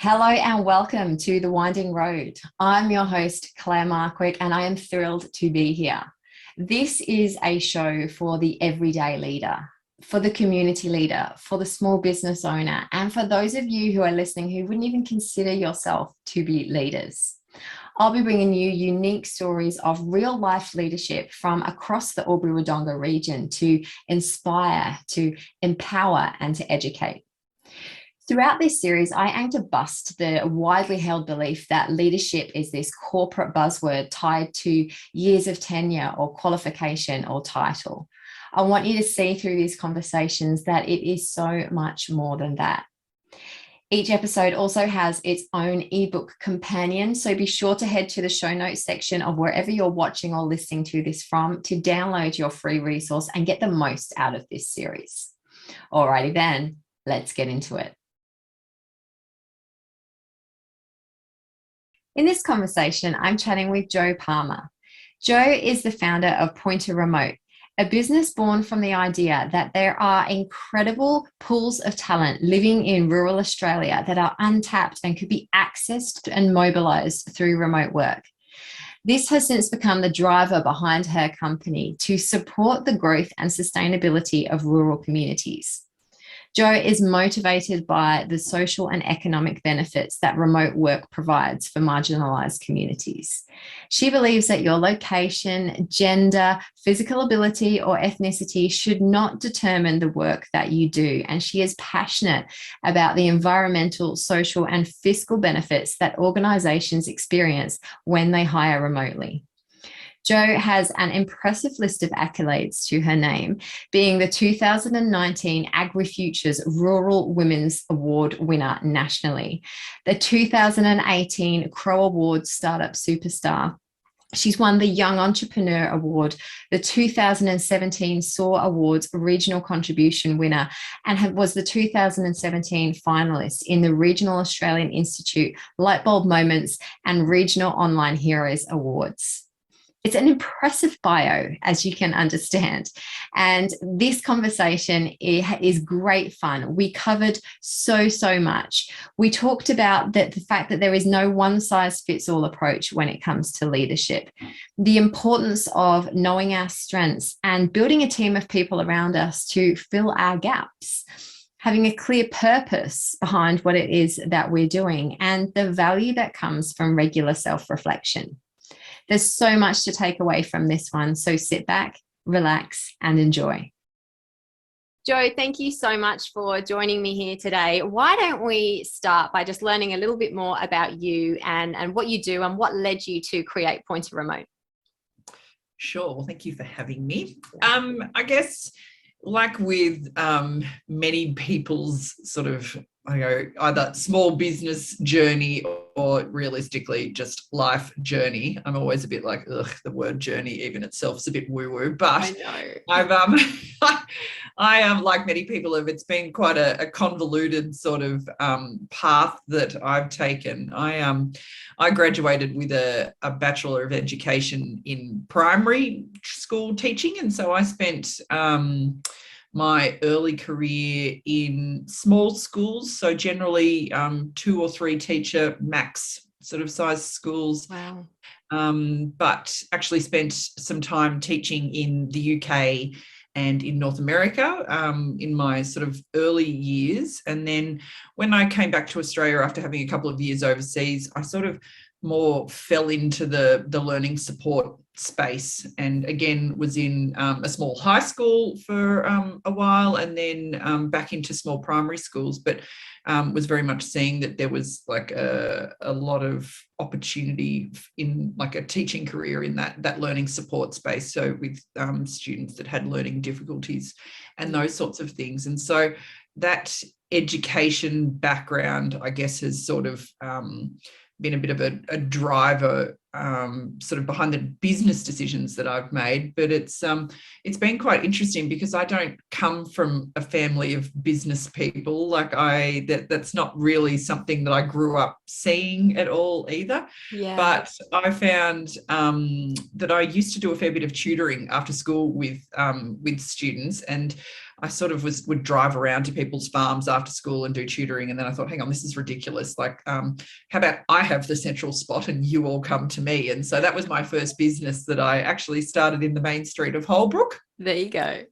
Hello and welcome to The Winding Road. I'm your host, Claire Markwick, and I am thrilled to be here. This is a show for the everyday leader, for the community leader, for the small business owner, and for those of you who are listening who wouldn't even consider yourself to be leaders. I'll be bringing you unique stories of real life leadership from across the Albury-Wodonga region to inspire, to empower, and to educate. Throughout this series, I aim to bust the widely held belief that leadership is this corporate buzzword tied to years of tenure or qualification or title. I want you to see through these conversations that it is so much more than that. Each episode also has its own ebook companion, so be sure to head to the show notes section of wherever you're watching or listening to this from to download your free resource and get the most out of this series. Alrighty then, let's get into it. In this conversation, I'm chatting with Jo Palmer. Jo is the founder of Pointer Remote, a business born from the idea that there are incredible pools of talent living in rural Australia that are untapped and could be accessed and mobilized through remote work. This has since become the driver behind her company to support the growth and sustainability of rural communities. Jo is motivated by the social and economic benefits that remote work provides for marginalised communities. She believes that your location, gender, physical ability, or ethnicity should not determine the work that you do, and she is passionate about the environmental, social, and fiscal benefits that organisations experience when they hire remotely. Jo has an impressive list of accolades to her name, being the 2019 AgriFutures Rural Women's Award winner nationally, the 2018 Crow Awards Startup Superstar. She's won the Young Entrepreneur Award, the 2017 SOAR Awards Regional Contribution winner, and was the 2017 finalist in the Regional Australian Institute Lightbulb Moments and Regional Online Heroes Awards. It's an impressive bio, as you can understand. And this conversation is great fun. We covered so much. We talked about the fact that there is no one-size-fits-all approach when it comes to leadership, the importance of knowing our strengths and building a team of people around us to fill our gaps, having a clear purpose behind what it is that we're doing, and the value that comes from regular self-reflection. There's so much to take away from this one, so sit back, relax, and enjoy. Jo, thank you so much for joining me here today. Why don't we start by just learning a little bit more about you and what you do and what led you to create Pointer Remote? Sure. Well, thank you for having me. I guess, like with many people's sort of either small business journey or realistically just life journey. I'm always a bit like, ugh, the word journey even itself is a bit woo-woo, but I've I am like many people it's been quite a convoluted sort of path that I've taken. I graduated with a Bachelor of Education in primary school teaching, and so I spent my early career in small schools, so generally 2 or 3 teacher max sort of size schools. Wow. But actually spent some time teaching in the UK and in North America in my sort of early years. And then when I came back to Australia after having a couple of years overseas, I sort of more fell into the learning support space, and again was in a small high school for a while, and then back into small primary schools, but was very much seeing that there was like a lot of opportunity in like a teaching career in that learning support space, so with students that had learning difficulties and those sorts of things. And so that education background, I guess, has sort of been a bit of a driver sort of behind the business decisions that I've made. But it's been quite interesting because I don't come from a family of business people. Like that's not really something that I grew up seeing at all either. Yeah. But I found that I used to do a fair bit of tutoring after school with students, and I sort of would drive around to people's farms after after school and do tutoring. And then I thought, hang on, this is ridiculous. Like, how about I have the central spot and you all come to me? And so that was my first business that I actually started in the main street of Holbrook. There you go.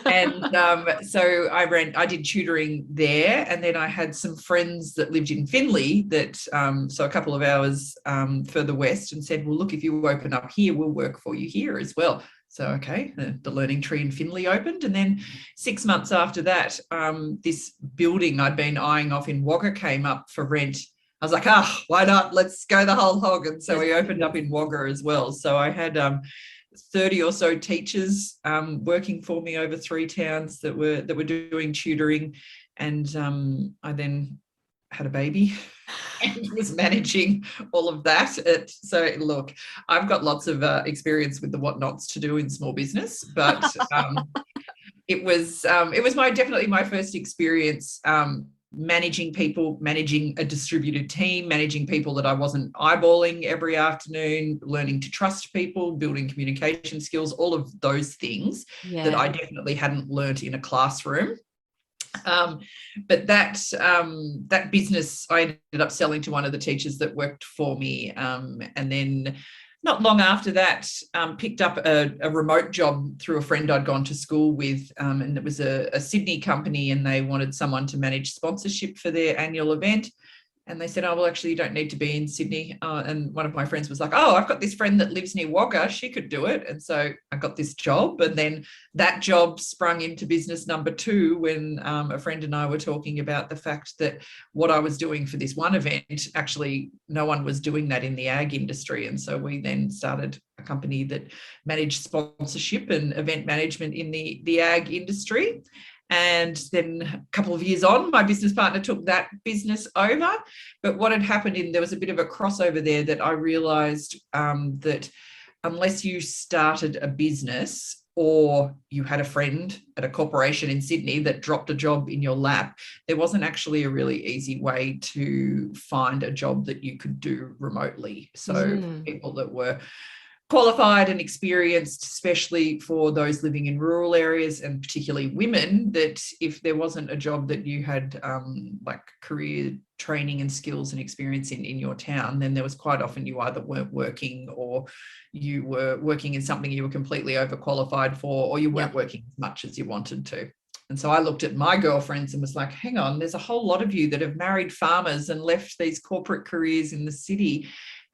And so I did tutoring there, and then I had some friends that lived in Finley that, so a couple of hours further west, and said, well, look, if you open up here, we'll work for you here as well. So, okay, the Learning Tree in Finley opened. And then 6 months after that, this building I'd been eyeing off in Wagga came up for rent. I was like, why not? Let's go the whole hog. And so we opened up in Wagga as well. So I had 30 or so teachers working for me over 3 towns that were doing tutoring. And I then had a baby and was managing all of that. So look, I've got lots of experience with the what nots to do in small business, but it was definitely my first experience managing people, managing a distributed team, managing people that I wasn't eyeballing every afternoon, learning to trust people, building communication skills, all of those things that I definitely hadn't learnt in a classroom. But that business I ended up selling to one of the teachers that worked for me, and then not long after that, picked up a remote job through a friend I'd gone to school with, and it was a Sydney company, and they wanted someone to manage sponsorship for their annual event. And they said, oh, well, actually, you don't need to be in Sydney. And one of my friends was like, oh, I've got this friend that lives near Wagga. She could do it. And so I got this job. And then that job sprung into business number 2 when a friend and I were talking about the fact that what I was doing for this one event, actually, no one was doing that in the ag industry. And so we then started a company that managed sponsorship and event management in the ag industry. And then a couple of years on, my business partner took that business over. But what had happened there was a bit of a crossover there that I realised that unless you started a business or you had a friend at a corporation in Sydney that dropped a job in your lap, there wasn't actually a really easy way to find a job that you could do remotely. So people that were qualified and experienced, especially for those living in rural areas and particularly women, that if there wasn't a job that you had like career training and skills and experience in your town, then there was quite often you either weren't working or you were working in something you were completely overqualified for, or you weren't working as much as you wanted to. And so I looked at my girlfriends and was like, hang on, there's a whole lot of you that have married farmers and left these corporate careers in the city,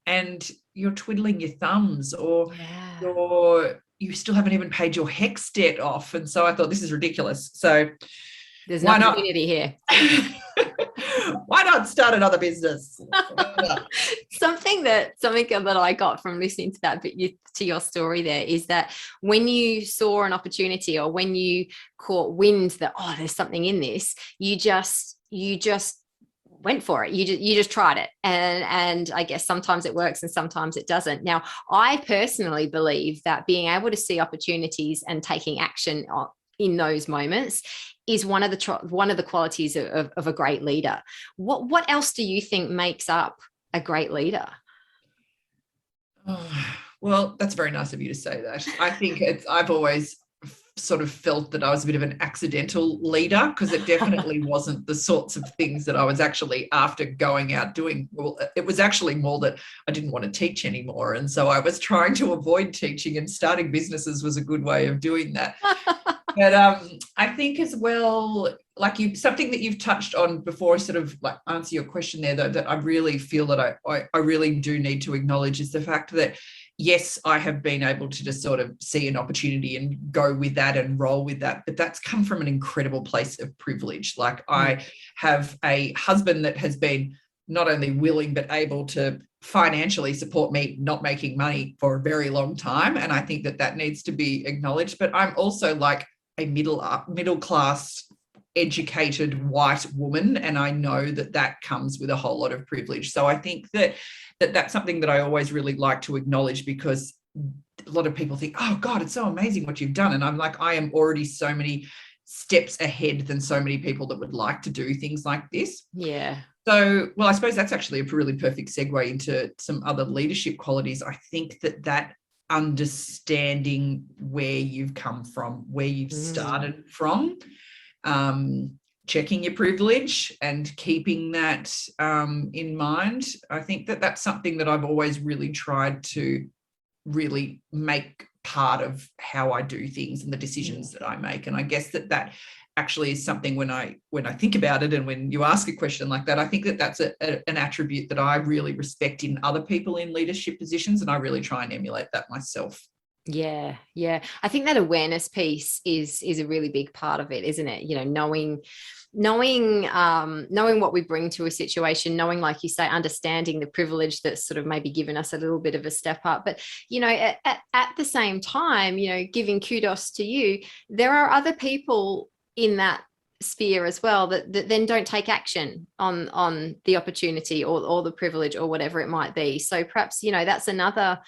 and you're twiddling your thumbs, or you still haven't even paid your HECS debt off. And so I thought, this is ridiculous. So there's an opportunity here. Why not start another business? Something that I got from listening to that bit, to your story there, is that when you saw an opportunity, or when you caught wind that, oh, there's something in this, you just went for it. You just tried it. And I guess sometimes it works and sometimes it doesn't. Now, I personally believe that being able to see opportunities and taking action in those moments is one of the qualities of a great leader. What else do you think makes up a great leader? Oh, well, that's very nice of you to say that. I think I've always sort of felt that I was a bit of an accidental leader, because it definitely wasn't the sorts of things that I was actually after going out doing. Well, it was actually more that I didn't want to teach anymore. And so I was trying to avoid teaching, and starting businesses was a good way of doing that. But I think as well, like something that you've touched on before, sort of like answer your question there, though, that I really feel that I really do need to acknowledge, is the fact that, yes, I have been able to just sort of see an opportunity and go with that and roll with that. But that's come from an incredible place of privilege. Like, I have a husband that has been not only willing, but able to financially support me not making money for a very long time. And I think that needs to be acknowledged. But I'm also like a middle class educated white woman, and I know that comes with a whole lot of privilege. So I think that's something that I always really like to acknowledge, because a lot of people think, oh God, it's so amazing what you've done, and I'm like, I am already so many steps ahead than so many people that would like to do things like this. So, well, I suppose that's actually a really perfect segue into some other leadership qualities. I think that understanding where you've come from, where you've started from, checking your privilege and keeping that in mind. I think that that's something that I've always really tried to really make part of how I do things and the decisions that I make. And I guess that actually is something when I think about it, and when you ask a question like that, I think that that's an attribute that I really respect in other people in leadership positions, and I really try and emulate that myself. Yeah. I think that awareness piece is a really big part of it, isn't it? You know, knowing what we bring to a situation, knowing, like you say, understanding the privilege that's sort of maybe given us a little bit of a step up. But, you know, at the same time, you know, giving kudos to you, there are other people in that sphere as well that then don't take action on the opportunity or the privilege or whatever it might be. So perhaps, you know, that's another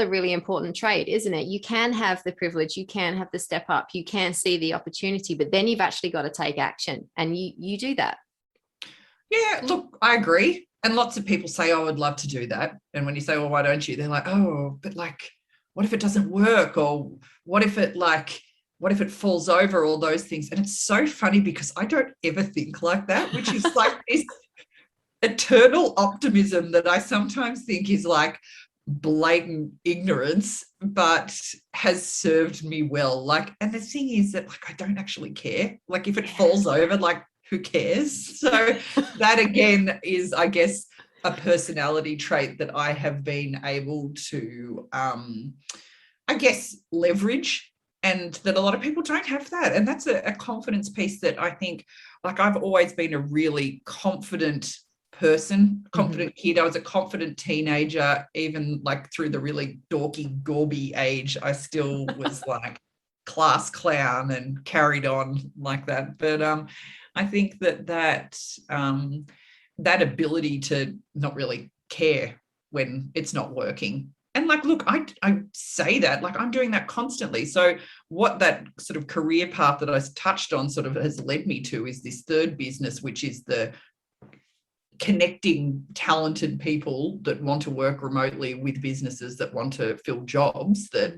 really important trait, isn't it? You can have the privilege, you can have the step up, you can see the opportunity, but then you've actually got to take action, and you do that. Yeah, look, I agree. And lots of people say, oh, I would love to do that. And when you say, well, why don't you? They're like, oh, but like, what if it doesn't work? Or what if it falls over, all those things? And it's so funny because I don't ever think like that, which is like this eternal optimism that I sometimes think is like blatant ignorance, but has served me well. Like, and the thing is that, like, I don't actually care. Like, if it falls over, like, who cares? So that again is, I guess, a personality trait that I have been able to, I guess, leverage, and that a lot of people don't have that. And that's a confidence piece that I think, like, I've always been a really confident person, confident kid. I was a confident teenager, even like through the really dorky, gorby age. I still was like class clown and carried on like that. But I think that ability to not really care when it's not working. And like, look, I say that, like, I'm doing that constantly. So what that sort of career path that I touched on sort of has led me to is this third business, which is the connecting talented people that want to work remotely with businesses that want to fill jobs that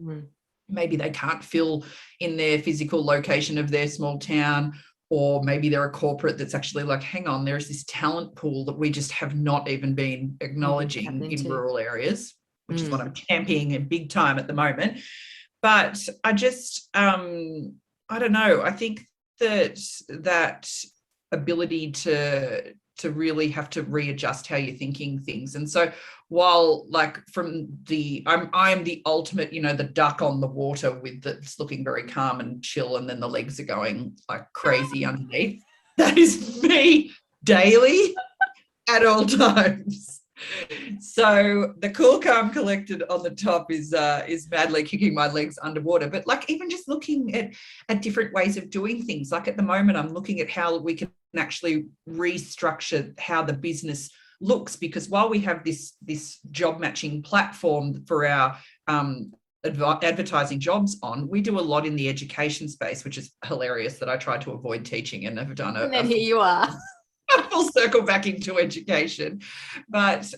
maybe they can't fill in their physical location of their small town, or maybe they're a corporate that's actually like, hang on, there's this talent pool that we just have not even been acknowledging in rural areas, which is what I'm championing in big time at the moment. But I just, I don't know, I think that ability to really have to readjust how you're thinking things. And so while, like, from the I'm the ultimate, you know, the duck on the water with that's looking very calm and chill, and then the legs are going like crazy underneath. That is me daily at all times. So the cool, calm, collected on the top is madly kicking my legs underwater. But like, even just looking at different ways of doing things. Like at the moment, I'm looking at how we can actually restructure how the business looks, because while we have this job matching platform for our advertising jobs on, we do a lot in the education space, which is hilarious that I tried to avoid teaching and have done and then here you are. a full circle back into education. But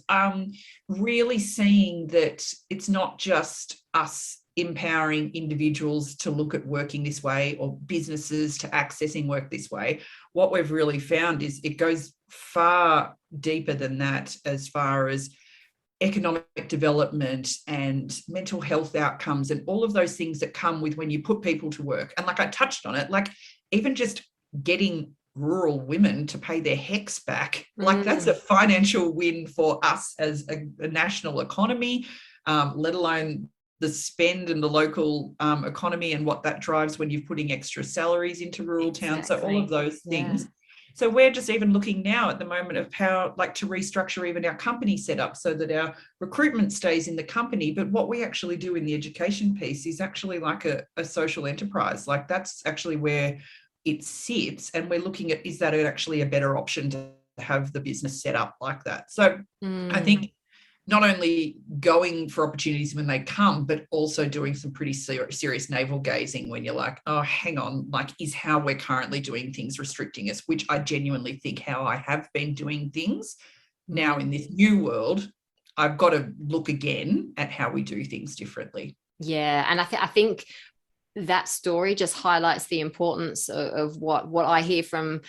really seeing that it's not just us empowering individuals to look at working this way, or businesses to accessing work this way. What we've really found is it goes far deeper than that, as far as economic development and mental health outcomes and all of those things that come with when you put people to work. And like I touched on it, like even just getting rural women to pay their HECS back, like that's a financial win for us as a national economy, let alone the spend and the local economy and what that drives when you're putting extra salaries into rural towns. So all of those things. Yeah. So we're just even looking now at the moment of how, like, to restructure even our company setup so that our recruitment stays in the company. But what we actually do in the education piece is actually like a social enterprise. Like that's actually where it sits. And we're looking at, is that actually a better option to have the business set up like that? So I think not only going for opportunities when they come, but also doing some pretty serious navel gazing when you're like, oh, hang on, like, is how we're currently doing things restricting us? Which I genuinely think how I have been doing things. Now in this new world, I've got to look again at how we do things differently. Yeah. And I think that story just highlights the importance of what I hear from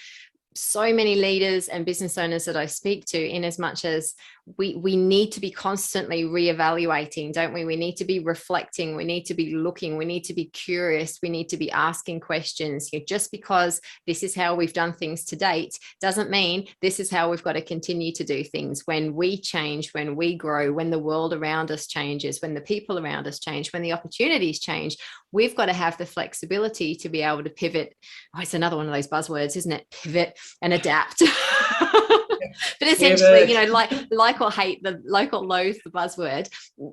so many leaders and business owners that I speak to, in as much as we need to be constantly reevaluating, don't we? We need to be reflecting, we need to be looking, we need to be curious, we need to be asking questions. Just because this is how we've done things to date doesn't mean this is how we've got to continue to do things. When we change, when we grow, when the world around us changes, when the people around us change, when the opportunities change, we've got to have the flexibility to be able to pivot. Oh, it's another one of those buzzwords, isn't it? Pivot and adapt. But essentially, you know, like or hate the like or loathe the buzzword,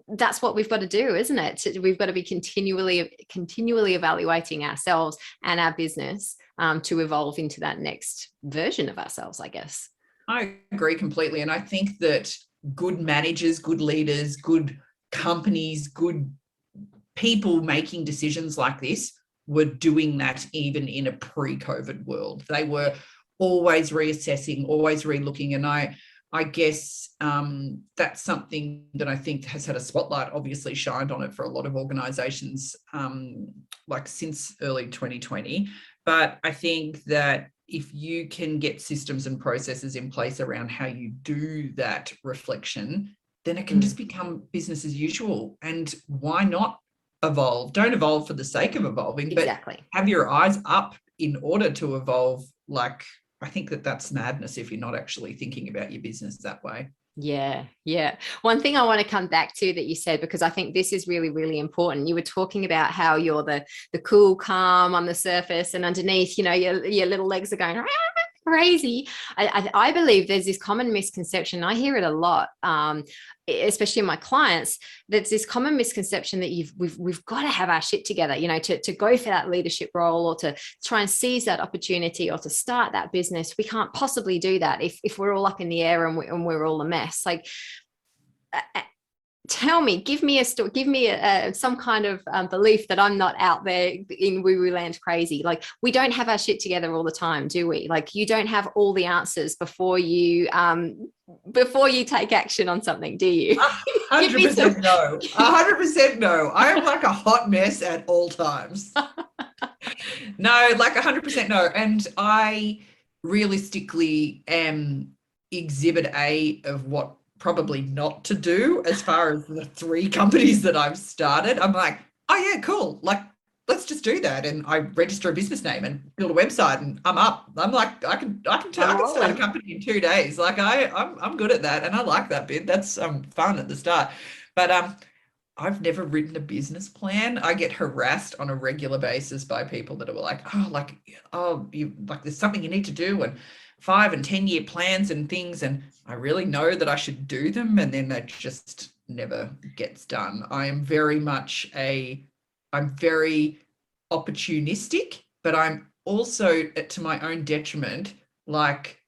that's what we've got to do, isn't it? We've got to be continually evaluating ourselves and our business to evolve into that next version of ourselves, I guess. I agree completely. And I think that good managers, good leaders, good companies, good people making decisions like this were doing that even in a pre-COVID world. They were always reassessing, always relooking. And I guess that's something that I think has had a spotlight obviously shined on it for a lot of organizations like since early 2020. But I think that if you can get systems and processes in place around how you do that reflection, then it can just become business as usual. And why not evolve? Don't evolve for the sake of evolving, but have your eyes up in order to evolve. Like, I think that's madness if you're not actually thinking about your business that way. Yeah. One thing I want to come back to that you said, because I think this is really, really important. You were talking about how you're the cool, calm on the surface, and underneath, you know, your little legs are going crazy. I believe there's this common misconception. I hear it a lot, especially in my clients. There's this common misconception that we've got to have our shit together, you know, to go for that leadership role, or to try and seize that opportunity, or to start that business. We can't possibly do that if we're all up in the air and we're all a mess. Like, tell me, give me some kind of belief that I'm not out there in woo-woo land crazy. Like, we don't have our shit together all the time, do we? Like, you don't have all the answers before you take action on something, do you? 100% no. 100% no. I am like a hot mess at all times. No, like 100% no. And I realistically am exhibit A of what probably not to do as far as the 3 companies that I've started. I'm like, oh yeah, cool. Like, let's just do that. And I register a business name and build a website and I'm up. I'm like, I can start a company in 2 days. Like I'm good at that. And I like that bit. That's fun at the start. But I've never written a business plan. I get harassed on a regular basis by people that are like, there's something you need to do, and 5 and 10 year plans and things. And I really know that I should do them. And then that just never gets done. I'm very opportunistic, but I'm also, to my own detriment, like,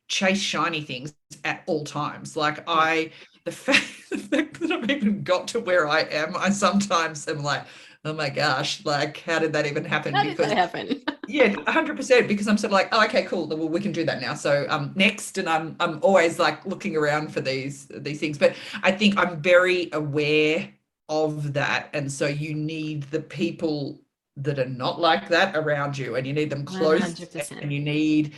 chase shiny things at all times. Like, the fact that I've even got to where I am, I sometimes am like, oh my gosh, like, how did that even happen? How did that happen? Yeah, 100%, because I'm sort of like, oh, okay, cool. Well, we can do that now. So next, and I'm always like looking around for these things. But I think I'm very aware of that. And so you need the people that are not like that around you, and you need them close 100%. And you need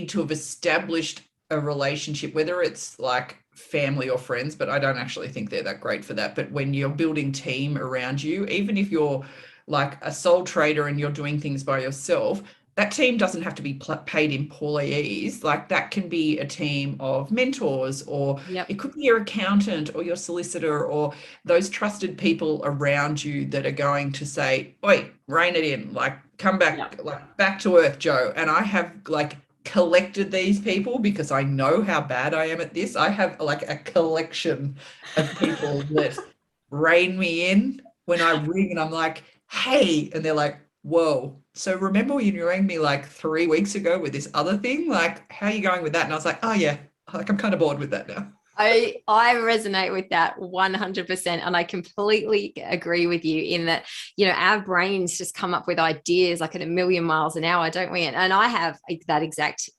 to have established a relationship, whether it's like family or friends, but I don't actually think they're that great for that. But when you're building team around you, even if you're like a sole trader and you're doing things by yourself, that team doesn't have to be paid employees. Like, that can be a team of mentors, or it could be your accountant or your solicitor, or those trusted people around you that are going to say, wait, rein it in, like, come back, like, back to earth, Joe. And I have like collected these people because I know how bad I am at this. I have like a collection of people that rein me in when I ring and I'm like, hey, and they're like, whoa, so remember when you rang me like 3 weeks ago with this other thing? Like, how are you going with that? And I was like, oh yeah, like, I'm kind of bored with that now. I resonate with that 100%. And I completely agree with you in that, our brains just come up with ideas like at a million miles an hour, don't we? And I do that exact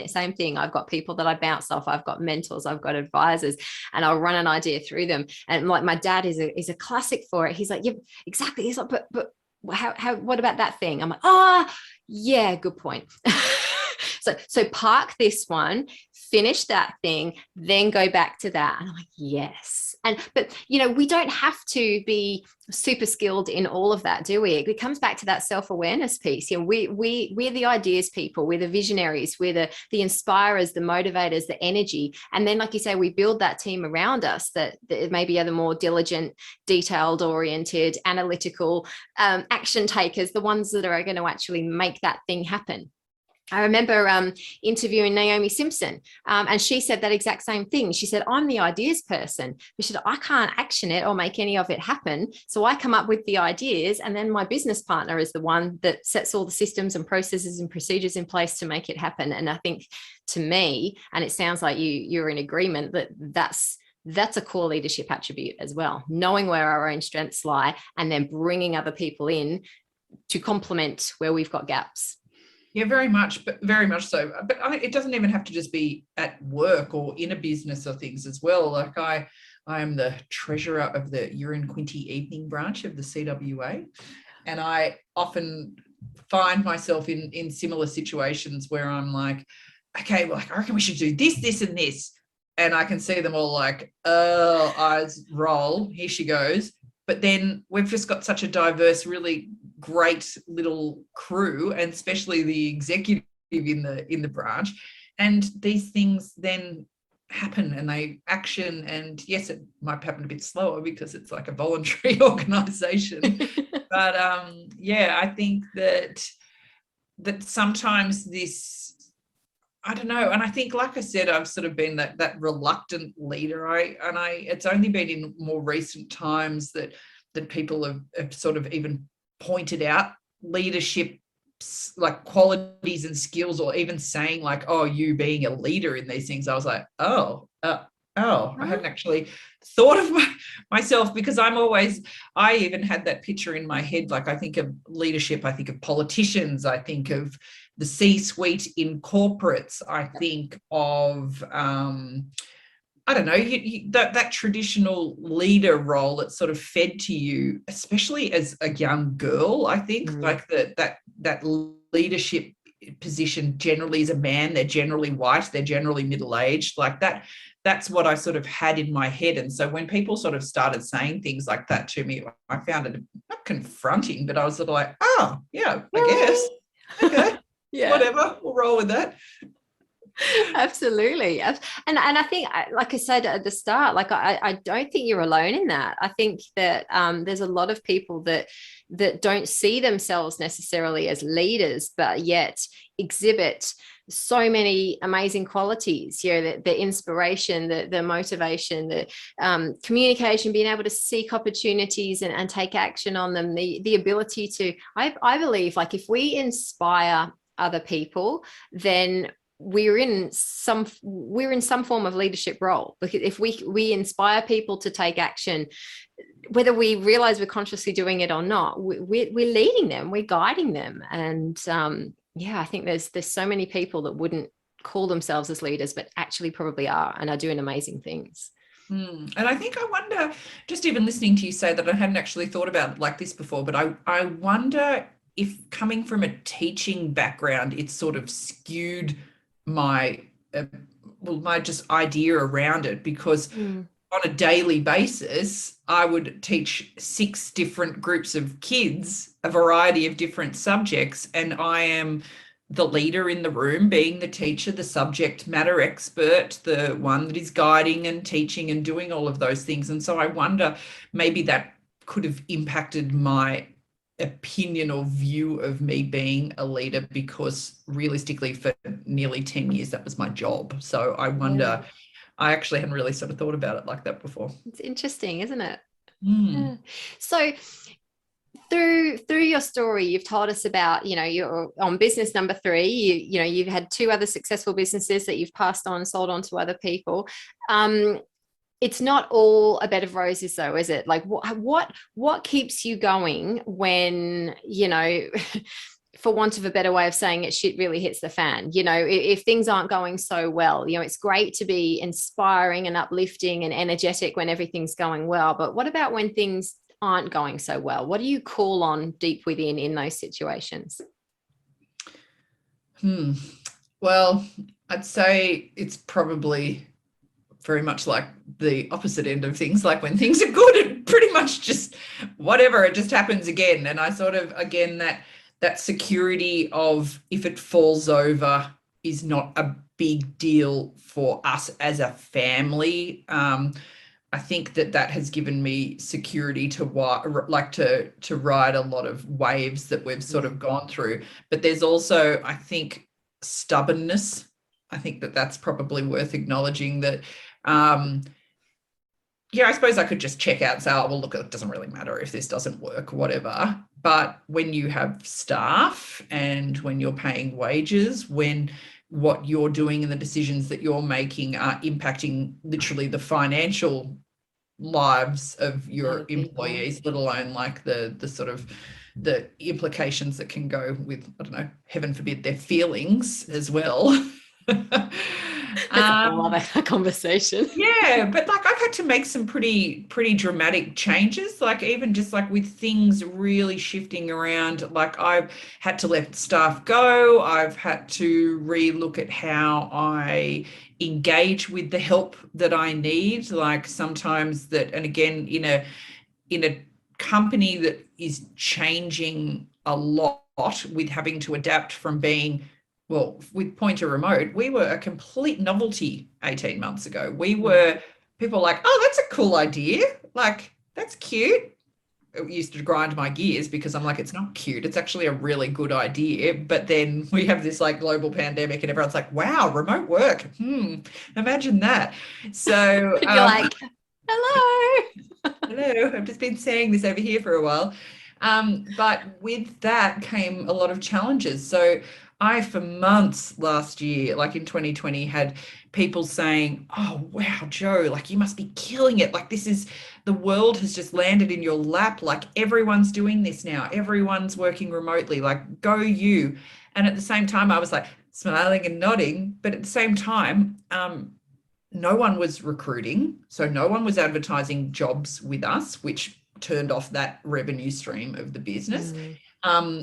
same thing. I've got people that I bounce off. I've got mentors, I've got advisors, and I'll run an idea through them. And like my dad is a classic for it. He's like, yeah, exactly. He's like, but what about that thing? I'm like, yeah, good point. So park this one, finish that thing, then go back to that. And I'm like, yes. But we don't have to be super skilled in all of that, do we? It comes back to that self-awareness piece. We're the ideas people, we're the visionaries, we're the inspirers, the motivators, the energy. And then, like you say, we build that team around us that maybe are the more diligent, detailed oriented, analytical, action takers, the ones that are going to actually make that thing happen. I remember interviewing Naomi Simpson, and she said that exact same thing. She said, I'm the ideas person. But she said, I can't action it or make any of it happen. So I come up with the ideas, and then my business partner is the one that sets all the systems and processes and procedures in place to make it happen. And I think, to me, and it sounds like you're in agreement, that's a core leadership attribute as well, knowing where our own strengths lie and then bringing other people in to complement where we've got gaps. Yeah, very much so. But it doesn't even have to just be at work or in a business or things as well. Like I am the treasurer of the Urine Quinty evening branch of the CWA, and I often find myself in similar situations where I'm like, okay, well, I reckon we should do this, this, and this, and I can see them all like, oh, eyes roll. Here she goes. But then we've just got such a diverse, really great little crew, and especially the executive in the branch. And these things then happen and they action. And yes, it might happen a bit slower because it's like a voluntary organization. But I think that sometimes this, I don't know. And I think, like I said, I've sort of been that reluctant leader. It's only been in more recent times that people have sort of even pointed out leadership, like qualities and skills, or even saying like, oh, you being a leader in these things. I was like, I hadn't actually thought of myself, because I even had that picture in my head. Like, I think of leadership, I think of politicians, I think of the C-suite in corporates, I think of I don't know, that traditional leader role that's sort of fed to you, especially as a young girl. I think like that leadership position generally is a man. They're generally white. They're generally middle-aged. Like that. That's what I sort of had in my head. And so when people sort of started saying things like that to me, I found it not confronting, but I was sort of like, oh, yeah, I guess. Okay, yeah, whatever. We'll roll with that. Absolutely. And I think, like I said at the start, like I don't think you're alone in that. I think that there's a lot of people that don't see themselves necessarily as leaders, but yet exhibit so many amazing qualities, the inspiration, the motivation, the communication, being able to seek opportunities and take action on them, the ability to, I believe, like, if we inspire other people, then we're in some form of leadership role. Because if we inspire people to take action, whether we realize we're consciously doing it or not, we're leading them, we're guiding them. And I think there's so many people that wouldn't call themselves as leaders, but actually probably are, and are doing amazing things. And I think, I wonder, just even listening to you say that, I hadn't actually thought about it like this before, but I wonder if, coming from a teaching background, it's sort of skewed my just idea around it, because on a daily basis, I would teach 6 different groups of kids, a variety of different subjects, and I am the leader in the room, being the teacher, the subject matter expert, the one that is guiding and teaching and doing all of those things. And so I wonder, maybe that could have impacted my opinion or view of me being a leader, because realistically for nearly 10 years that was my job. So I wonder, I actually hadn't really sort of thought about it like that before. It's interesting, isn't it? Yeah. So through your story, you've told us about, you're on business number 3. You've had 2 other successful businesses that you've passed on, sold on to other people. It's not all a bed of roses, though, is it? Like, what keeps you going when, for want of a better way of saying it, shit really hits the fan? If things aren't going so well, it's great to be inspiring and uplifting and energetic when everything's going well. But what about when things aren't going so well? What do you call on deep within in those situations? Well, I'd say it's probably very much like the opposite end of things. Like when things are good, it pretty much just whatever, it just happens again. And I sort of, again, that security of if it falls over is not a big deal for us as a family. I think that has given me security to ride a lot of waves that we've sort of gone through. But there's also, I think, stubbornness. I think that's probably worth acknowledging that. I suppose I could just check out and say, oh, well, look, it doesn't really matter if this doesn't work or whatever. But when you have staff and when you're paying wages, when what you're doing and the decisions that you're making are impacting literally the financial lives of your employees, let alone like the sort of the implications that can go with, I don't know, heaven forbid, their feelings as well. That's a whole other conversation. Yeah, but like I've had to make some pretty dramatic changes, like even just like with things really shifting around. Like I've had to let staff go. I've had to relook at how I engage with the help that I need. Like sometimes that, and again, in a company that is changing a lot with having to adapt from being, well, with Pointer Remote, we were a complete novelty 18 months ago. We were, people like, oh, that's a cool idea. Like, that's cute. It used to grind my gears because I'm like, it's not cute. It's actually a really good idea. But then we have this like global pandemic and everyone's like, wow, remote work. Imagine that. So you're like, hello. Hello. I've just been saying this over here for a while. But with that came a lot of challenges. So I, for months last year, like in 2020, had people saying, oh, wow, Jo, like you must be killing it. Like the world has just landed in your lap. Like everyone's doing this now. Everyone's working remotely. Like go you. And at the same time, I was like smiling and nodding. But at the same time, no one was recruiting. So no one was advertising jobs with us, which turned off that revenue stream of the business.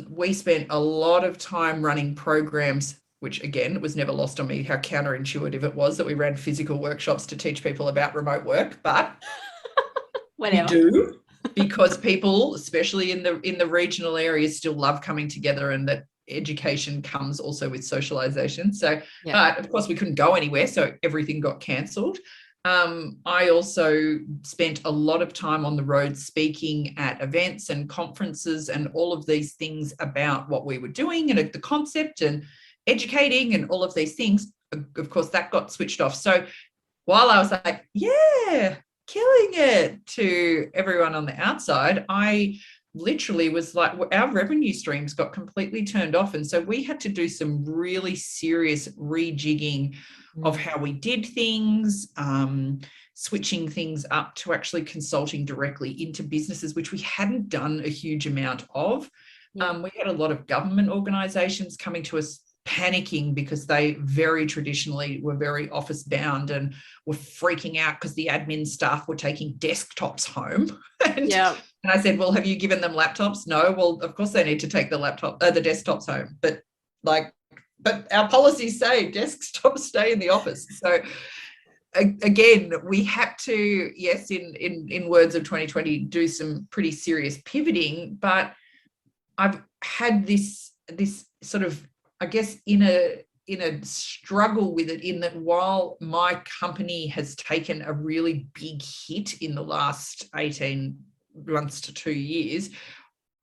We spent a lot of time running programs, which again, it was never lost on me how counterintuitive it was that we ran physical workshops to teach people about remote work, but whatever. We do, because people, especially in the regional areas, still love coming together, and that education comes also with socialization. So, but of course we couldn't go anywhere, so everything got cancelled. I also spent a lot of time on the road speaking at events and conferences and all of these things about what we were doing and the concept and educating and all of these things. Of course, that got switched off. So while I was like, yeah, killing it to everyone on the outside, I literally was like, our revenue streams got completely turned off. And so we had to do some really serious rejigging of how we did things, switching things up to actually consulting directly into businesses, which we hadn't done a huge amount of. We had a lot of government organizations coming to us panicking because they very traditionally were very office bound and were freaking out because the admin staff were taking desktops home. And I said, well, have you given them laptops? No. Well, of course they need to take the desktops home, but our policies say desktops stay in the office. So again, we had to, yes, in words of 2020, do some pretty serious pivoting, but I've had this sort of, I guess, in a struggle with it, in that while my company has taken a really big hit in the last 18 months to 2 years,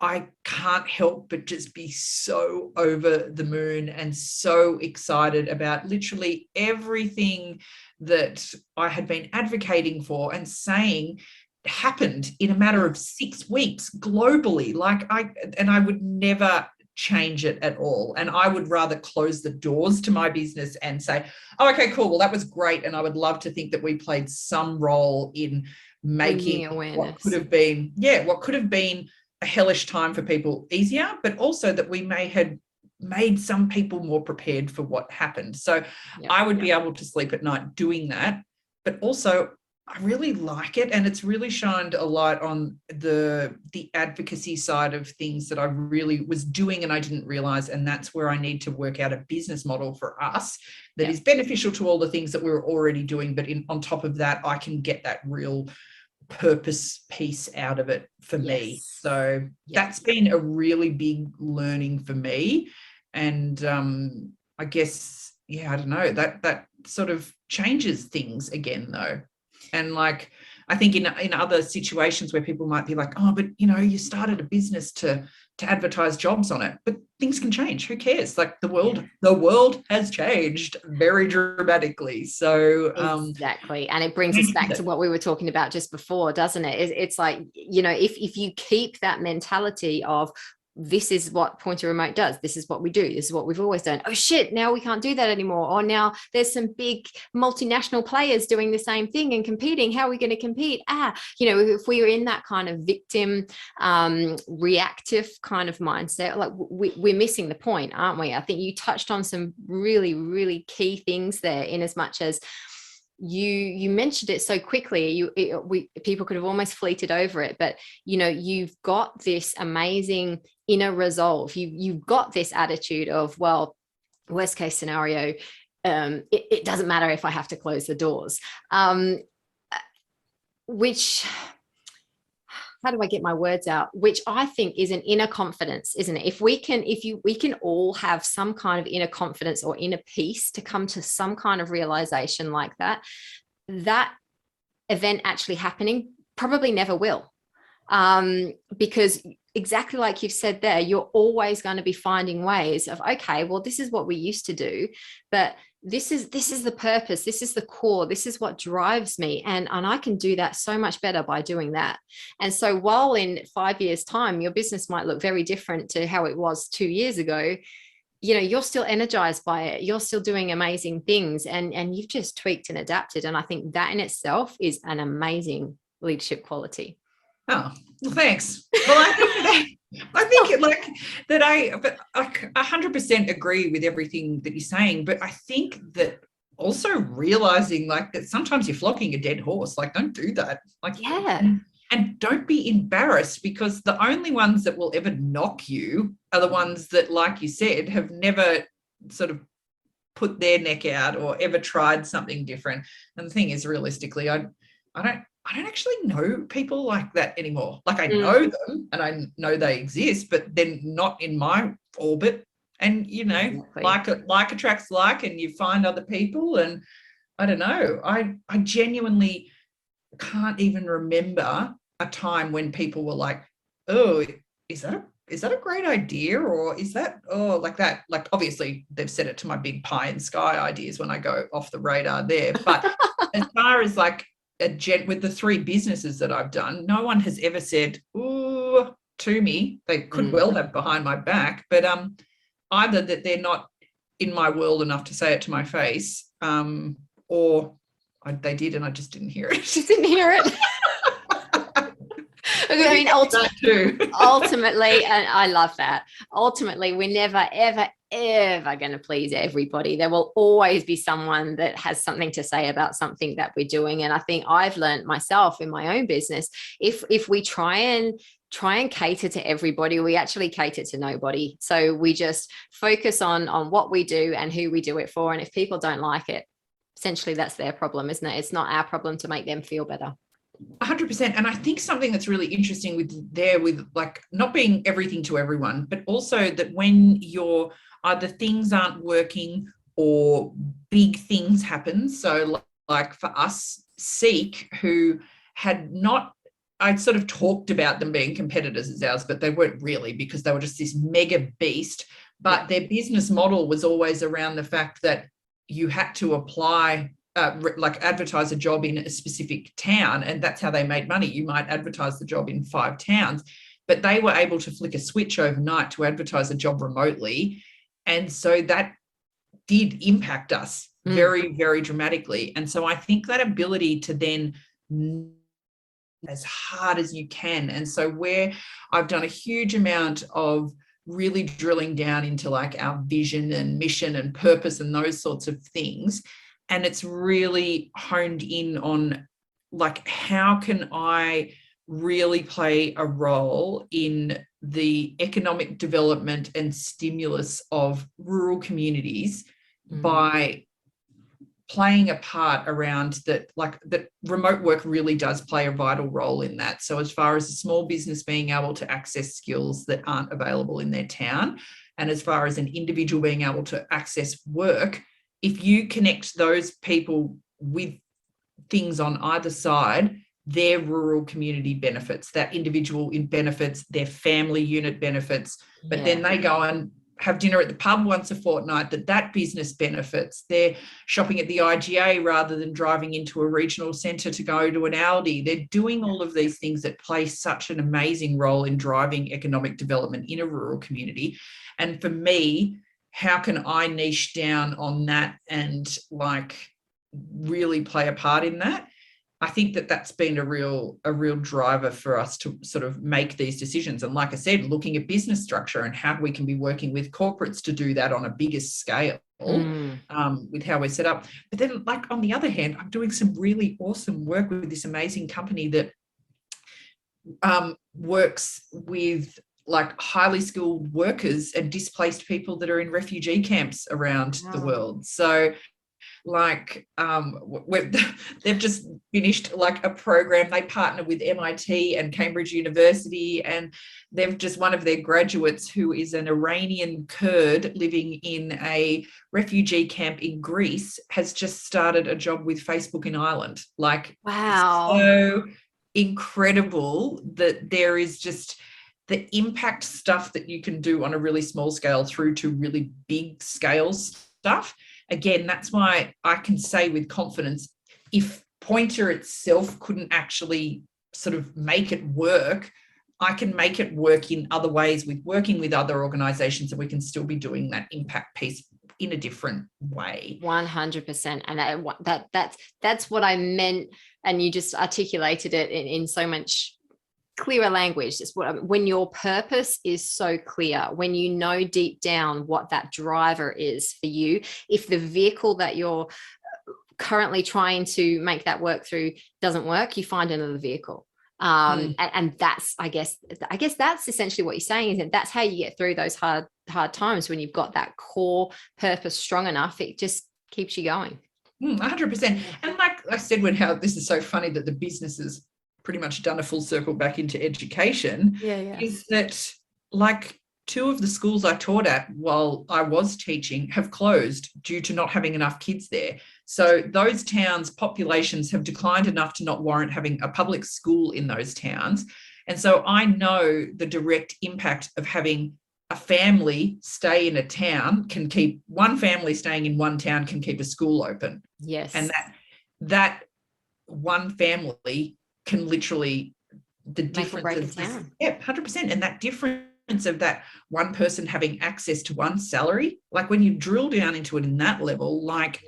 I can't help but just be so over the moon and so excited about literally everything that I had been advocating for and saying happened in a matter of 6 weeks globally. I would never change it at all. And I would rather close the doors to my business and say, oh, okay, cool. Well, that was great. And I would love to think that we played some role in making what could have been a hellish time for people easier, but also that we may have made some people more prepared for what happened. So I would be able to sleep at night doing that. But also, I really like it, and it's really shined a light on the advocacy side of things that I really was doing and I didn't realize. And that's where I need to work out a business model for us that is beneficial to all the things that we're already doing. But on top of that, I can get that real purpose piece out of it for me. So that's been a really big learning for me. And I guess, I don't know, that sort of changes things again, though. And like, I think in other situations where people might be like, oh, but you started a business to advertise jobs on it, but things can change. Who cares? Like the world has changed very dramatically. So exactly. And it brings us back to what we were talking about just before, doesn't it? It's like, if you keep that mentality of, this is what Pointer Remote does. This is what we do. This is what we've always done. Oh shit, now we can't do that anymore. Or now there's some big multinational players doing the same thing and competing. How are we going to compete? If we were in that kind of victim, reactive kind of mindset, like we're missing the point, aren't we? I think you touched on some really, really key things there, in as much as you mentioned it so quickly, people could have almost fleeted over it, but you've got this amazing inner resolve. You've got this attitude of, well, worst case scenario, it doesn't matter if I have to close the doors, which, how do I get my words out? Which I think is an inner confidence, isn't it? If we can all have some kind of inner confidence or inner peace to come to some kind of realization like that event actually happening probably never will. Because exactly like you've said there, you're always going to be finding ways of, okay, well, this is what we used to do, but this is the purpose. This is the core. This is what drives me. And I can do that so much better by doing that. And so while in 5 years' time, your business might look very different to how it was 2 years ago, you're still energized by it. You're still doing amazing things, and you've just tweaked and adapted. And I think that in itself is an amazing leadership quality. Oh, well, thanks. Well, I think like that. I 100% agree with everything that you're saying, but I think that also realizing like that sometimes you're flogging a dead horse. Like, don't do that. Like, and don't be embarrassed, because the only ones that will ever knock you are the ones that, like you said, have never sort of put their neck out or ever tried something different. And the thing is, realistically, I don't actually know people like that anymore. Like, I know them and I know they exist, but they're not in my orbit. And, like attracts like, and you find other people. And I don't know, I genuinely can't even remember a time when people were like, oh, is that a great idea? Or is that, like that? Like, obviously they've said it to my big pie in sky ideas when I go off the radar there. But as far as like, with the 3 businesses that I've done, no one has ever said ooh to me. They could well have behind my back, but either that they're not in my world enough to say it to my face, or they did and I just didn't hear it. Just didn't hear it. I mean, ultimately, and I love that. Ultimately, we're never, ever, ever going to please everybody. There will always be someone that has something to say about something that we're doing. And I think I've learned myself in my own business, if we try and cater to everybody, we actually cater to nobody. So we just focus on what we do and who we do it for. And if people don't like it, essentially that's their problem, isn't it? It's not our problem to make them feel better. 100%. And I think something that's really interesting with like not being everything to everyone, but also that when either things aren't working or big things happen. So like for us, Seek, who I'd sort of talked about them being competitors as ours, but they weren't really, because they were just this mega beast. But their business model was always around the fact that you had to apply like advertise a job in a specific town, and that's how they made money. You might advertise the job in 5 towns, but they were able to flick a switch overnight to advertise a job remotely. And so that did impact us very, very dramatically. And so I think that ability to then as hard as you can. And so where I've done a huge amount of really drilling down into like our vision and mission and purpose and those sorts of things. And it's really honed in on like, how can I really play a role in the economic development and stimulus of rural communities by playing a part around that, like that remote work really does play a vital role in that. So as far as a small business being able to access skills that aren't available in their town, and as far as an individual being able to access work, if you connect those people with things on either side, their rural community benefits, that individual in benefits, their family unit benefits, but then they go and have dinner at the pub once a fortnight, that business benefits. They're shopping at the IGA rather than driving into a regional centre to go to an Aldi. They're doing all of these things that play such an amazing role in driving economic development in a rural community. And for me, how can I niche down on that and like really play a part in that? I think that that's been a real driver for us to sort of make these decisions. And like I said, looking at business structure and how we can be working with corporates to do that on a bigger scale with how we're set up. But then like on the other hand, I'm doing some really awesome work with this amazing company that works with like highly skilled workers and displaced people that are in refugee camps around the world. So like they've just finished like a program. They partner with MIT and Cambridge University, and they've just, one of their graduates who is an Iranian Kurd living in a refugee camp in Greece has just started a job with Facebook in Ireland. Like, wow, so incredible that there is just the impact stuff that you can do on a really small scale through to really big scale stuff. Again, that's why I can say with confidence, if Pointer itself couldn't actually sort of make it work, I can make it work in other ways with working with other organizations, and we can still be doing that impact piece in a different way. 100%. And that's what I meant. And you just articulated it in so much clearer language. It's when your purpose is so clear, when you know deep down what that driver is for you, if the vehicle that you're currently trying to make that work through doesn't work, you find another vehicle. And that's, I guess that's essentially what you're saying, is that that's how you get through those hard times. When you've got that core purpose strong enough, it just keeps you going. 100%. And like I said, how this is so funny that the businesses pretty much done a full circle back into education, is that like 2 of the schools I taught at while I was teaching have closed due to not having enough kids there. So those towns' populations have declined enough to not warrant having a public school in those towns. And so I know the direct impact of having a family stay in a town can keep one family staying in one town can keep a school open. Yes. And that one family can literally, the difference of 100%. And that difference of that one person having access to one salary, like when you drill down into it in that level, like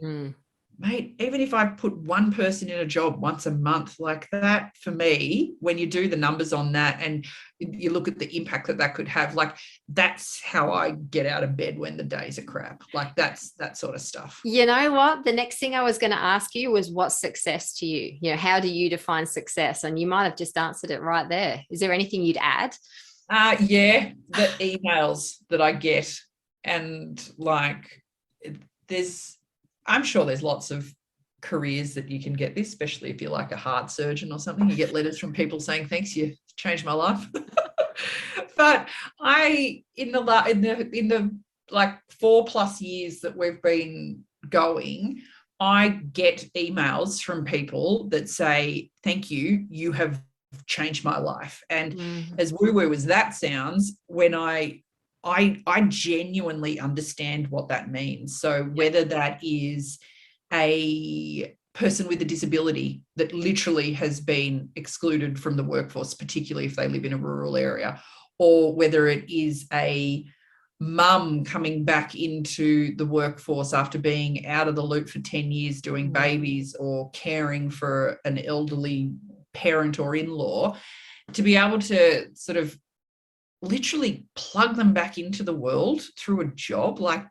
mate, even if I put one person in a job once a month, like that, for me, when you do the numbers on that and you look at the impact that could have, like that's how I get out of bed when the days are crap. Like that's that sort of stuff. You know what? The next thing I was going to ask you was, what's success to you? You know, how do you define success? And you might have just answered it right there. Is there anything you'd add? The emails that I get, and like I'm sure there's lots of careers that you can get this, especially if you're like a heart surgeon or something. You get letters from people saying, thanks, you changed my life. But in the like 4+ years that we've been going, I get emails from people that say, thank you, you have changed my life. And as woo-woo as that sounds, when I genuinely understand what that means. So whether that is a person with a disability that literally has been excluded from the workforce, particularly if they live in a rural area, or whether it is a mum coming back into the workforce after being out of the loop for 10 years doing babies or caring for an elderly parent or in-law, to be able to sort of literally plug them back into the world through a job, like,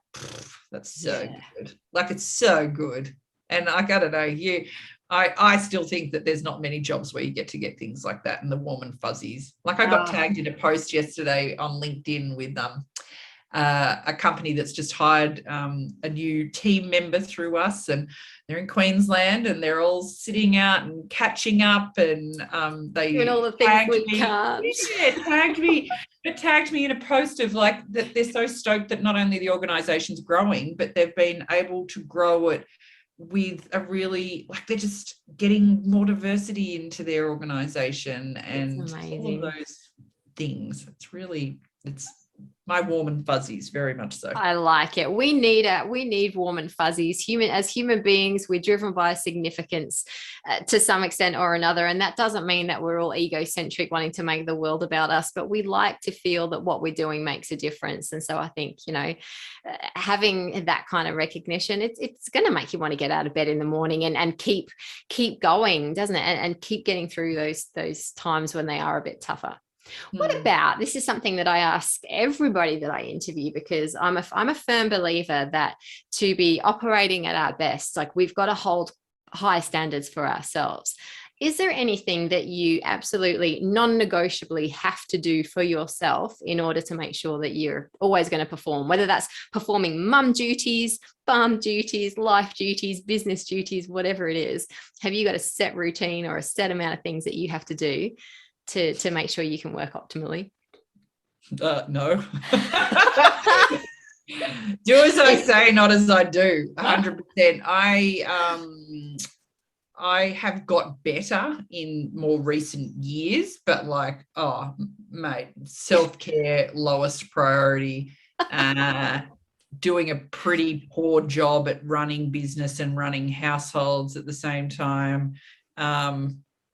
that's so good. Like, it's so good. And I don't know, I still think that there's not many jobs where you get to get things like that and the warm and fuzzies. Like, I got tagged in a post yesterday on LinkedIn with a company that's just hired a new team member through us, and they're in Queensland, and they're all sitting out and catching up, and they doing all the things we can't. It tagged me in a post of like that they're so stoked that not only the organization's growing, but they've been able to grow it with a really, like, they're just getting more diversity into their organization and all of those things. It's my warm and fuzzies, very much so. I like it. We need warm and fuzzies. As human beings, we're driven by significance to some extent or another. And that doesn't mean that we're all egocentric, wanting to make the world about us, but we like to feel that what we're doing makes a difference. And so I think, having that kind of recognition, it's going to make you want to get out of bed in the morning and keep going, doesn't it? And keep getting through those times when they are a bit tougher. What about, this is something that I ask everybody that I interview, because I'm a firm believer that to be operating at our best, like, we've got to hold high standards for ourselves. Is there anything that you absolutely non-negotiably have to do for yourself in order to make sure that you're always going to perform, whether that's performing mum duties, farm duties, life duties, business duties, whatever it is? Have you got a set routine or a set amount of things that you have to do to make sure you can work optimally? No. Do as I say, not as I do. 100%. I have got better in more recent years, but like, oh mate, self-care, lowest priority, doing a pretty poor job at running business and running households at the same time.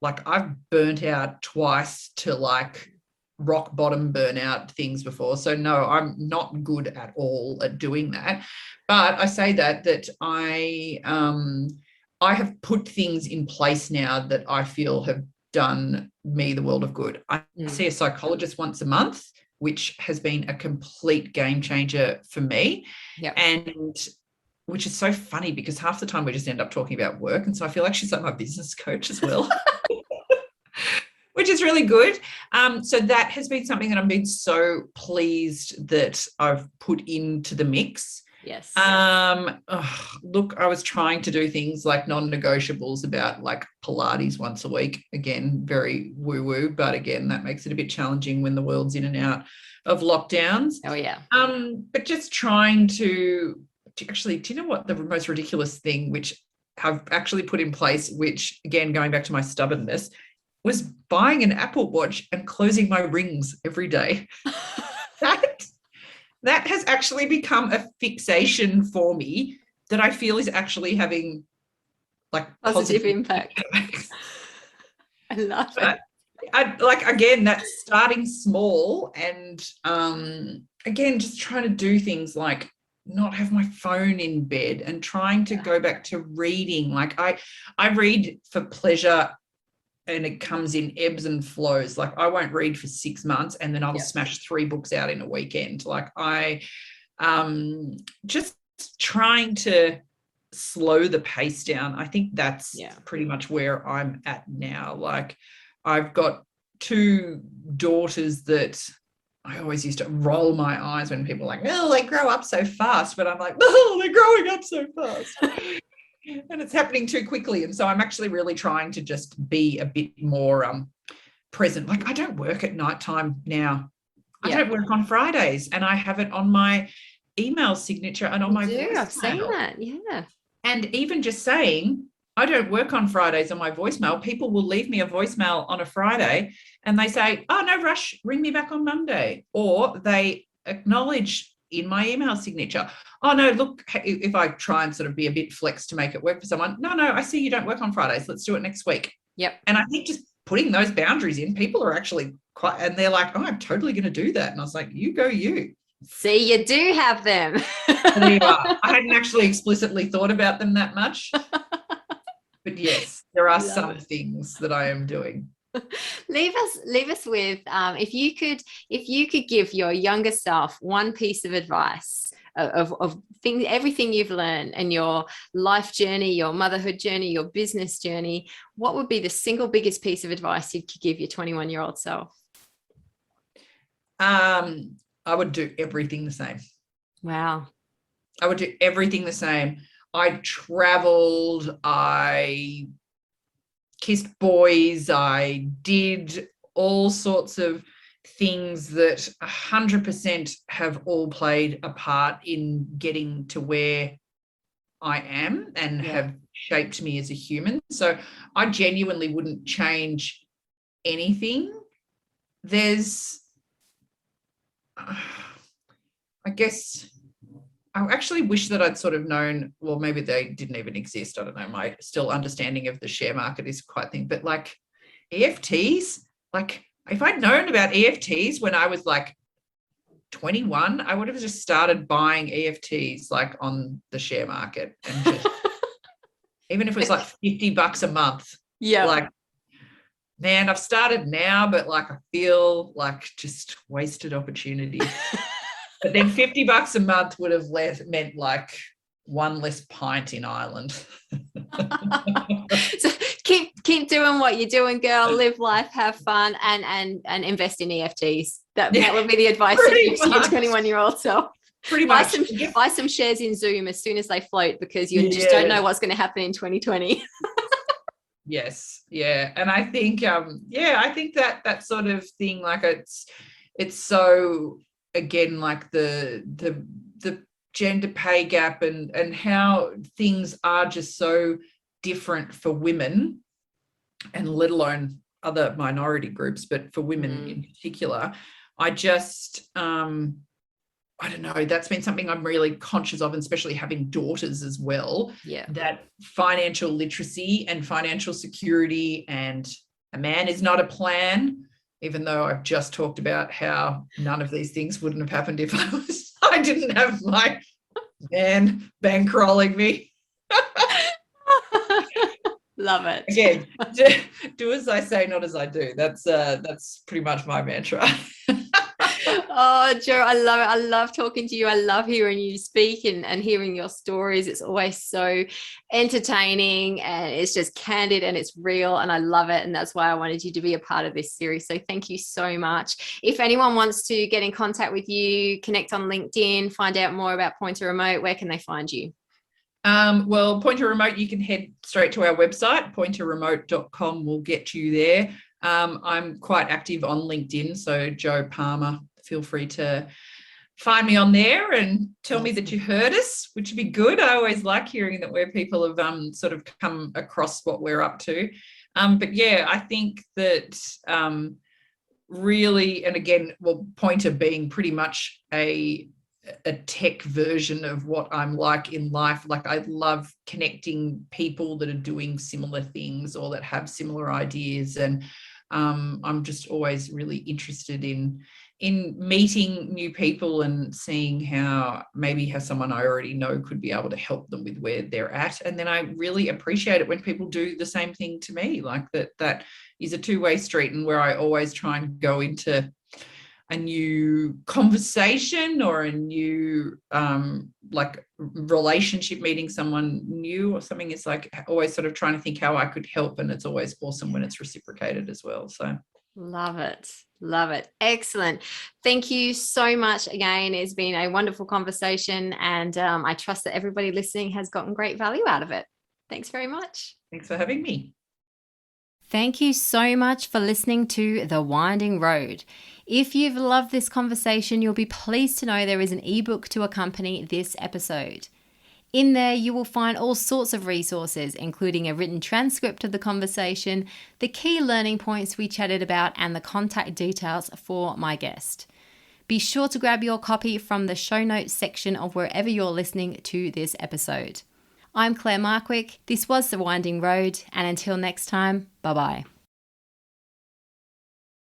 Like, I've burnt out twice to like rock bottom burnout things before. So no, I'm not good at all at doing that. But I say that I have put things in place now that I feel have done me the world of good. I see a psychologist once a month, which has been a complete game changer for me. Yep. And which is so funny because half the time we just end up talking about work. And so I feel like she's like my business coach as well. Which is really good. So that has been something that I've been so pleased that I've put into the mix. Yes. Look, I was trying to do things like non-negotiables about like Pilates once a week. Again, very woo-woo, but again, that makes it a bit challenging when the world's in and out of lockdowns. Oh yeah. But just trying to actually, do you know what the most ridiculous thing which I've actually put in place, which again, going back to my stubbornness, was buying an Apple Watch and closing my rings every day. That has actually become a fixation for me that I feel is actually having like positive impact. I love it. Again, that's starting small, and again, just trying to do things like not have my phone in bed and trying to go back to reading. Like I read for pleasure, and it comes in ebbs and flows. Like, I won't read for 6 months and then I'll smash 3 books out in a weekend. Like, I just trying to slow the pace down. I think that's pretty much where I'm at now. Like, I've got 2 daughters that I always used to roll my eyes when people are like, oh, they grow up so fast. But I'm like, oh, they're growing up so fast. And it's happening too quickly. And so I'm actually really trying to just be a bit more present. Like, I don't work at nighttime now. I don't work on Fridays, and I have it on my email signature and on my voicemail. I've seen that. Yeah. And even just saying, I don't work on Fridays on my voicemail, people will leave me a voicemail on a Friday and they say, oh, no rush, ring me back on Monday. Or they acknowledge in my email signature. Oh no, look, if I try and sort of be a bit flex to make it work for someone, no, I see you don't work on Fridays. Let's do it next week. Yep. And I think just putting those boundaries in, people are actually quite, and they're like, oh, I'm totally going to do that. And I was like, you go, you. See, you do have them. There you are. I hadn't actually explicitly thought about them that much. But yes, there are some things that I am doing. Leave us with if you could give your younger self one piece of advice of things, everything you've learned in your life journey, your motherhood journey, your business journey, what would be the single biggest piece of advice you could give your 21-year-old self? I would do everything the same. Wow. I would do everything the same. I traveled, I kissed boys, I did all sorts of things that 100% have all played a part in getting to where I am and have shaped me as a human. So I genuinely wouldn't change anything. There's, I guess, I actually wish that I'd sort of known, well, maybe they didn't even exist. I don't know. My still understanding of the share market is quite thin, but like EFTs, like if I'd known about EFTs when I was like 21, I would have just started buying EFTs like on the share market and just, even if it was like $50 a month. Yeah. Like, man, I've started now, but like I feel like just wasted opportunity. But then $50 a month would have meant like one less pint in Ireland. So keep doing what you're doing, girl. Live life, have fun, and invest in EFTs. That would be the advice you give to your 21-year-old self. Pretty much. Buy some shares in Zoom as soon as they float, because you just don't know what's going to happen in 2020. Yes. Yeah. And I think, I think that sort of thing, like it's so, again, like the gender pay gap and how things are just so different for women, and let alone other minority groups, but for women in particular, I just, I don't know, that's been something I'm really conscious of, and especially having daughters as well. Yeah. That financial literacy and financial security, and a man is not a plan, even though I've just talked about how none of these things wouldn't have happened if I didn't have my man bankrolling me. Love it. Again, do as I say, not as I do. That's pretty much my mantra. Oh, Jo, I love it. I love talking to you. I love hearing you speak and hearing your stories. It's always so entertaining, and it's just candid and it's real, and I love it. And that's why I wanted you to be a part of this series. So thank you so much. If anyone wants to get in contact with you, connect on LinkedIn, find out more about Pointer Remote, where can they find you? Well, Pointer Remote, you can head straight to our website, pointerremote.com will get you there. I'm quite active on LinkedIn, so Jo Palmer, feel free to find me on there and tell me that you heard us, which would be good. I always like hearing that where people have sort of come across what we're up to. But yeah, I think that really, and again, well, Pointer being pretty much a tech version of what I'm like in life. Like, I love connecting people that are doing similar things or that have similar ideas. And I'm just always really interested in meeting new people and seeing how someone I already know could be able to help them with where they're at. And then I really appreciate it when people do the same thing to me. Like that is a two-way street, and where I always try and go into a new conversation or a new like relationship, meeting someone new or something. It's like always sort of trying to think how I could help, and it's always awesome when it's reciprocated as well. So love it. Excellent. Thank you so much again. It's been a wonderful conversation, and I trust that everybody listening has gotten great value out of it. Thanks very much. Thanks for having me. Thank you so much for listening to The Winding Road. If you've loved this conversation, you'll be pleased to know there is an ebook to accompany this episode. In there, you will find all sorts of resources, including a written transcript of the conversation, the key learning points we chatted about, and the contact details for my guest. Be sure to grab your copy from the show notes section of wherever you're listening to this episode. I'm Claire Markwick. This was The Winding Road, and until next time, bye-bye.